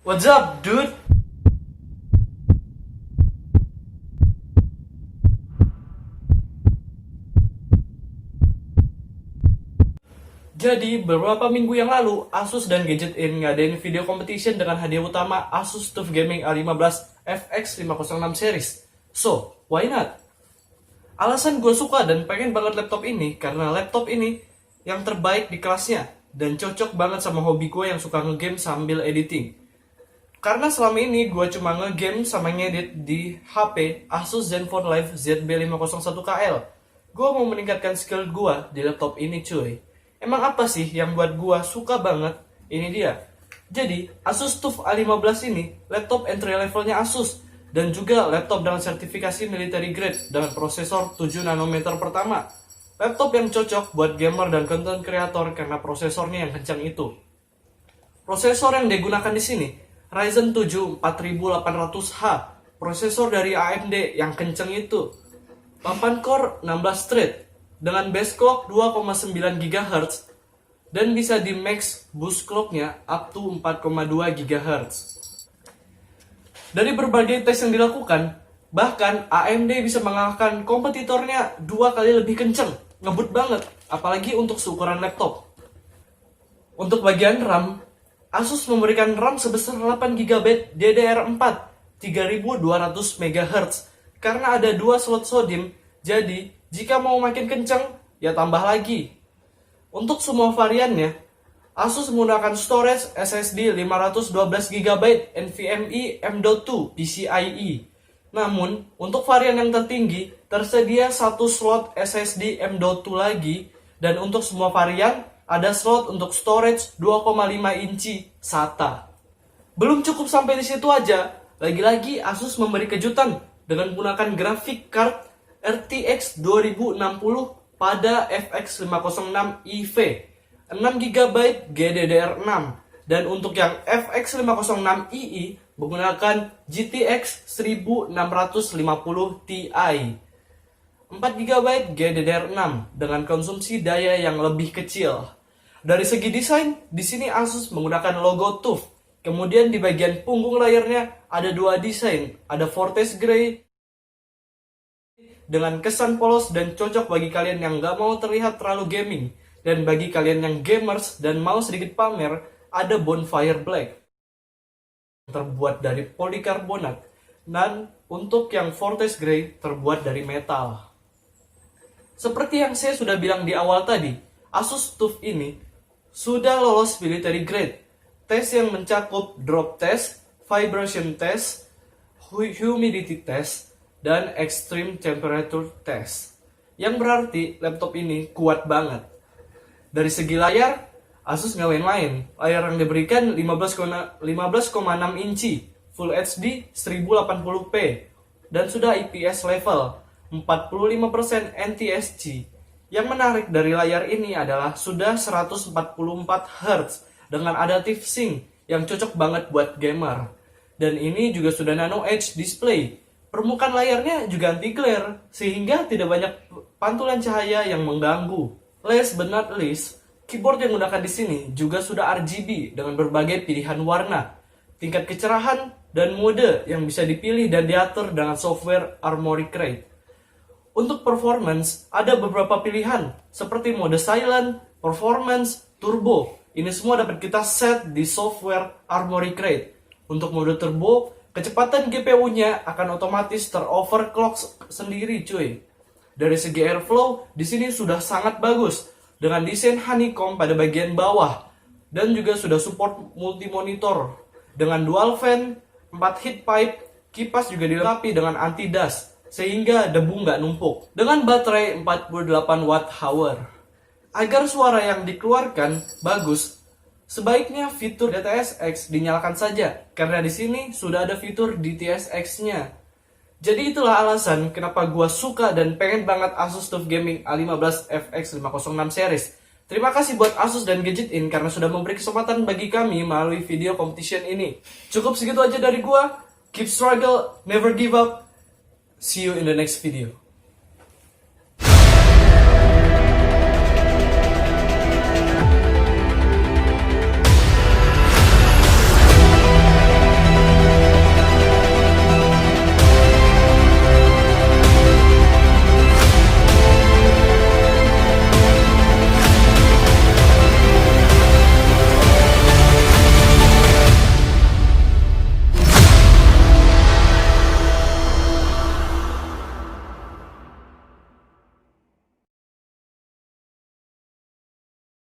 What's up, dude? Jadi, beberapa minggu yang lalu, Asus dan Gadget In ngadain video competition dengan hadiah utama Asus TUF Gaming A15 FX 506 series. So, why not? Alasan gue suka dan pengen banget laptop ini karena laptop ini yang terbaik di kelasnya dan cocok banget sama hobi gue yang suka ngegame sambil editing. Karena selama ini gue cuma ngegame sama ngedit di HP Asus Zenfone Live ZB501KL. Gue mau meningkatkan skill gue di laptop ini, cuy. Emang apa sih yang buat gua suka banget? Ini dia. Jadi, Asus TUF A15 ini laptop entry levelnya Asus dan juga laptop dengan sertifikasi military grade dengan prosesor 7 nanometer pertama. Laptop yang cocok buat gamer dan content creator karena prosesornya yang kencang itu. Prosesor yang digunakan di sini Ryzen 7 4800H, prosesor dari AMD yang kencang itu. 8 core 16 thread dengan base clock 2,9 GHz dan bisa di max boost clocknya up to 4,2 GHz. Dari berbagai tes yang dilakukan, bahkan AMD bisa mengalahkan kompetitornya 2 kali lebih kenceng. Ngebut banget, apalagi untuk seukuran laptop. Untuk bagian RAM, Asus memberikan RAM sebesar 8 GB DDR4 3200 MHz karena ada 2 slot SODIMM, jadi jika mau makin kencang, ya tambah lagi. Untuk semua variannya, Asus menggunakan storage SSD 512 GB NVMe M.2 PCIe. Namun, untuk varian yang tertinggi, tersedia satu slot SSD M.2 lagi, dan untuk semua varian, ada slot untuk storage 2,5 inci SATA. Belum cukup sampai di situ aja, lagi-lagi Asus memberi kejutan dengan menggunakan graphic card RTX 2060 pada FX 506 EV 6GB GDDR6 dan untuk yang FX 506 II menggunakan GTX 1650 Ti 4GB GDDR6 dengan konsumsi daya yang lebih kecil. Dari segi desain, di sini Asus menggunakan logo TUF. Kemudian di bagian punggung layarnya ada 2 desain, ada Fortress Grey dengan kesan polos dan cocok bagi kalian yang gak mau terlihat terlalu gaming. Dan bagi kalian yang gamers dan mau sedikit pamer, ada Bonfire Black terbuat dari polikarbonat. Dan untuk yang Fortress Grey terbuat dari metal. Seperti yang saya sudah bilang di awal tadi, Asus TUF ini sudah lolos military grade. Tes yang mencakup drop test, vibration test, humidity test, dan extreme temperature test. Yang berarti laptop ini kuat banget. Dari segi layar, Asus nggak main-main. Layar yang diberikan 15,6 inci, Full HD 1080p, dan sudah IPS level 45% NTSC. Yang menarik dari layar ini adalah sudah 144 Hz dengan adaptive sync yang cocok banget buat gamer. Dan ini juga sudah Nano Edge display. Permukaan layarnya juga anti-glare, sehingga tidak banyak pantulan cahaya yang mengganggu. Last but not least, keyboard yang digunakan di sini juga sudah RGB dengan berbagai pilihan warna, tingkat kecerahan, dan mode yang bisa dipilih dan diatur dengan software Armoury Crate. Untuk performance, ada beberapa pilihan, seperti mode silent, performance, turbo. Ini semua dapat kita set di software Armoury Crate. Untuk mode turbo, kecepatan GPU-nya akan otomatis teroverclock sendiri, cuy. Dari segi airflow, di sini sudah sangat bagus dengan desain honeycomb pada bagian bawah dan juga sudah support multi monitor dengan dual fan, 4 heat pipe, kipas juga dilengkapi dengan anti dust sehingga debu nggak numpuk. Dengan baterai 48 watt hour. Agar suara yang dikeluarkan bagus, sebaiknya fitur DTS:X dinyalakan saja, karena di sini sudah ada fitur DTS:X-nya. Jadi itulah alasan kenapa gua suka dan pengen banget Asus TUF Gaming A15 FX 506 series. Terima kasih buat Asus dan Gadget In karena sudah memberi kesempatan bagi kami melalui video competition ini. Cukup segitu aja dari gua. Keep struggle, never give up. See you in the next video.